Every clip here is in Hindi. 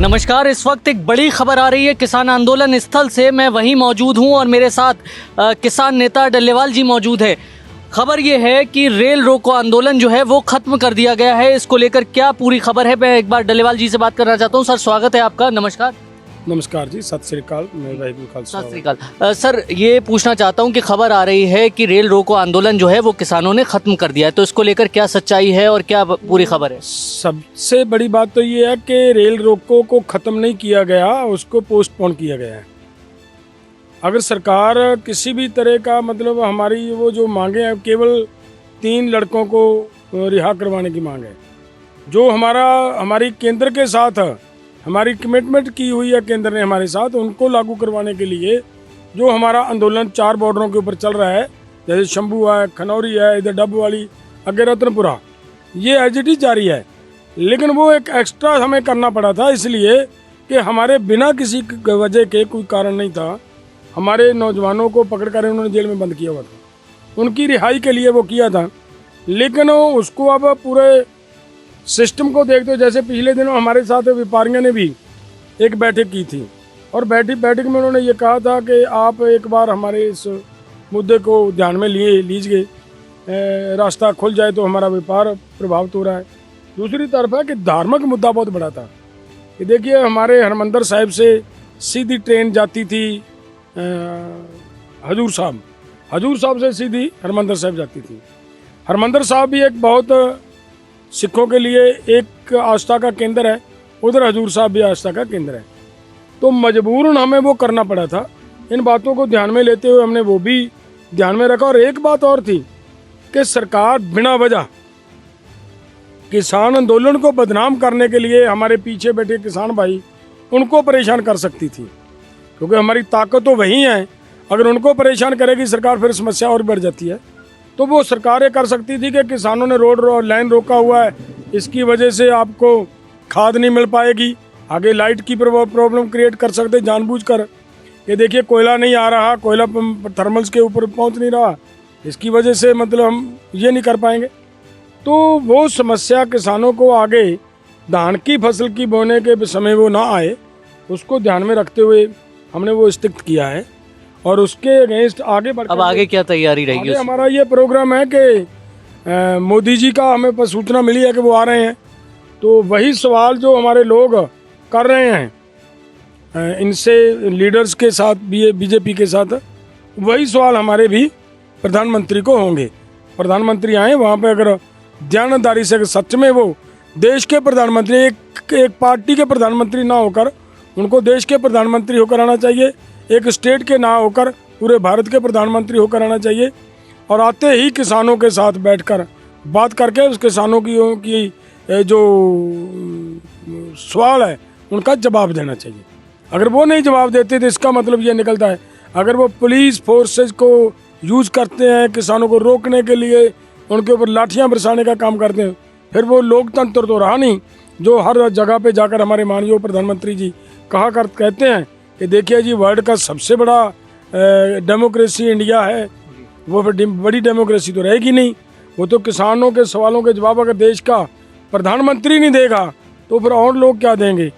नमस्कार। इस वक्त एक बड़ी खबर आ रही है किसान आंदोलन स्थल से। मैं वहीं मौजूद हूं और मेरे साथ किसान नेता डल्लेवाल जी मौजूद है। खबर ये है कि रेल रोको आंदोलन जो है वो खत्म कर दिया गया है। इसको लेकर क्या पूरी खबर है, मैं एक बार डल्लेवाल जी से बात करना चाहता हूं। सर, स्वागत है आपका। नमस्कार। नमस्कार जी, सत श्री अकाल। मैं वाहिगुरू खालसा। सत श्री अकाल। सर, ये पूछना चाहता हूं कि खबर आ रही है कि रेल रोको आंदोलन जो है वो किसानों ने खत्म कर दिया है, तो इसको लेकर क्या सच्चाई है और क्या पूरी खबर है? सबसे बड़ी बात तो ये है कि रेल रोको को ख़त्म नहीं किया गया, उसको पोस्टपोन किया गया है। अगर सरकार किसी भी तरह का मतलब हमारी वो जो मांगे हैं, केवल 3 लड़कों को रिहा करवाने की मांग है, जो हमारी केंद्र के साथ हमारी कमिटमेंट की हुई है केंद्र ने हमारे साथ, उनको लागू करवाने के लिए जो हमारा आंदोलन 4 बॉर्डरों के ऊपर चल रहा है, जैसे शंभू है, खनौरी है, इधर डबवाली, आगे रतनपुरा, ये एज इट इज जारी है। लेकिन वो एक एक्स्ट्रा हमें करना पड़ा था, इसलिए कि हमारे बिना किसी वजह के, कोई कारण नहीं था, हमारे नौजवानों को पकड़ कर उन्होंने जेल में बंद किया हुआ था। उनकी रिहाई के लिए वो किया था। लेकिन उसको अब पूरे सिस्टम को देखते हो, जैसे पिछले दिनों हमारे साथ व्यापारियों ने भी एक बैठक की थी और बैठक में उन्होंने ये कहा था कि आप एक बार हमारे इस मुद्दे को ध्यान में लीजिए, रास्ता खुल जाए तो हमारा व्यापार प्रभावित हो रहा है। दूसरी तरफ है कि धार्मिक मुद्दा बहुत बड़ा था कि देखिए, हमारे हरमंदिर साहिब से सीधी ट्रेन जाती थी हजूर साहब से सीधी हरमंदिर साहिब जाती थी। हरमंदिर साहब भी एक बहुत सिखों के लिए एक आस्था का केंद्र है, उधर हजूर साहब भी आस्था का केंद्र है। तो मजबूरन हमें वो करना पड़ा था। इन बातों को ध्यान में लेते हुए हमने वो भी ध्यान में रखा। और एक बात और थी कि सरकार बिना वजह किसान आंदोलन को बदनाम करने के लिए हमारे पीछे बैठे किसान भाई उनको परेशान कर सकती थी, क्योंकि हमारी ताकत तो वही है। अगर उनको परेशान करेगी सरकार, फिर समस्या और बढ़ जाती है। तो वो सरकारें कर सकती थी कि किसानों ने लाइन रोका हुआ है, इसकी वजह से आपको खाद नहीं मिल पाएगी, आगे लाइट की प्रॉब्लम क्रिएट कर सकते जानबूझकर। ये देखिए, कोयला नहीं आ रहा, कोयला थर्मल्स के ऊपर पहुंच नहीं रहा, इसकी वजह से मतलब हम ये नहीं कर पाएंगे। तो वो समस्या किसानों को आगे धान की फसल की बोने के समय वो ना आए, उसको ध्यान में रखते हुए हमने वो स्थित किया है और उसके अगेंस्ट आगे बढ़। अब आगे क्या तैयारी रहेगी? हमारा ये प्रोग्राम है कि मोदी जी का हमें पर सूचना मिली है कि वो आ रहे हैं, तो वही सवाल जो हमारे लोग कर रहे हैं इनसे लीडर्स के साथ, बीजेपी के साथ, वही सवाल हमारे भी प्रधानमंत्री को होंगे। प्रधानमंत्री आए वहाँ पे, अगर ध्यानदारी से सच में वो देश के प्रधानमंत्री, एक पार्टी के प्रधानमंत्री ना होकर उनको देश के प्रधानमंत्री होकर आना चाहिए, एक स्टेट के ना होकर पूरे भारत के प्रधानमंत्री होकर आना चाहिए। और आते ही किसानों के साथ बैठकर बात करके उस किसानों की जो सवाल है उनका जवाब देना चाहिए। अगर वो नहीं जवाब देते तो इसका मतलब ये निकलता है, अगर वो पुलिस फोर्सेस को यूज़ करते हैं किसानों को रोकने के लिए, उनके ऊपर लाठियाँ बरसाने का काम करते हैं, फिर वो लोकतंत्र तो रहा नहीं। जो हर जगह पे जाकर हमारे माननीय प्रधानमंत्री जी कहते हैं कि देखिए जी, वर्ल्ड का सबसे बड़ा डेमोक्रेसी इंडिया है, वो फिर बड़ी डेमोक्रेसी तो रहेगी नहीं। वो तो किसानों के सवालों के जवाब अगर देश का प्रधानमंत्री नहीं देगा तो फिर और लोग क्या देंगे?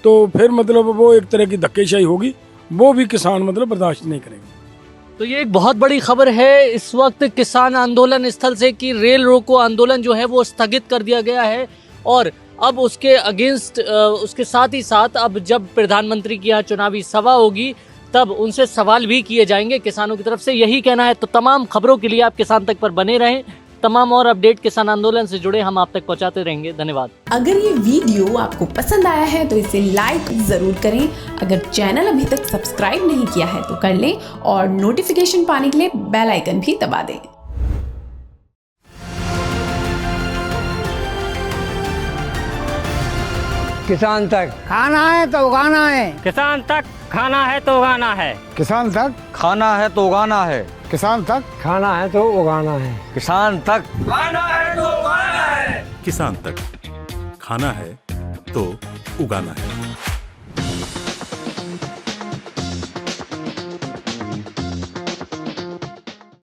तो फिर मतलब वो एक तरह की धक्केशाही होगी, वो भी किसान मतलब बर्दाश्त नहीं करेंगे। तो ये एक बहुत बड़ी खबर है इस वक्त किसान आंदोलन स्थल से कि रेल रोको आंदोलन जो है वो स्थगित कर दिया गया है। और अब उसके अगेंस्ट, उसके साथ ही साथ अब जब प्रधानमंत्री की यहाँ चुनावी सभा होगी तब उनसे सवाल भी किए जाएंगे किसानों की तरफ से, यही कहना है। तो तमाम खबरों के लिए आप किसान तक पर बने रहें। तमाम और अपडेट किसान आंदोलन से जुड़े हम आप तक पहुंचाते रहेंगे। धन्यवाद। अगर ये वीडियो आपको पसंद आया है तो इसे लाइक जरूर करें। अगर चैनल अभी तक सब्सक्राइब नहीं किया है तो कर लें और नोटिफिकेशन पाने के लिए बेल आइकन भी दबा दें। किसान तक खाना है तो उगाना है, किसान तक खाना है तो उगाना है, किसान तक खाना है तो उगाना है, किसान तक खाना है तो उगाना है, किसान तक खाना है तो उगाना है, किसान तक खाना है तो उगाना है।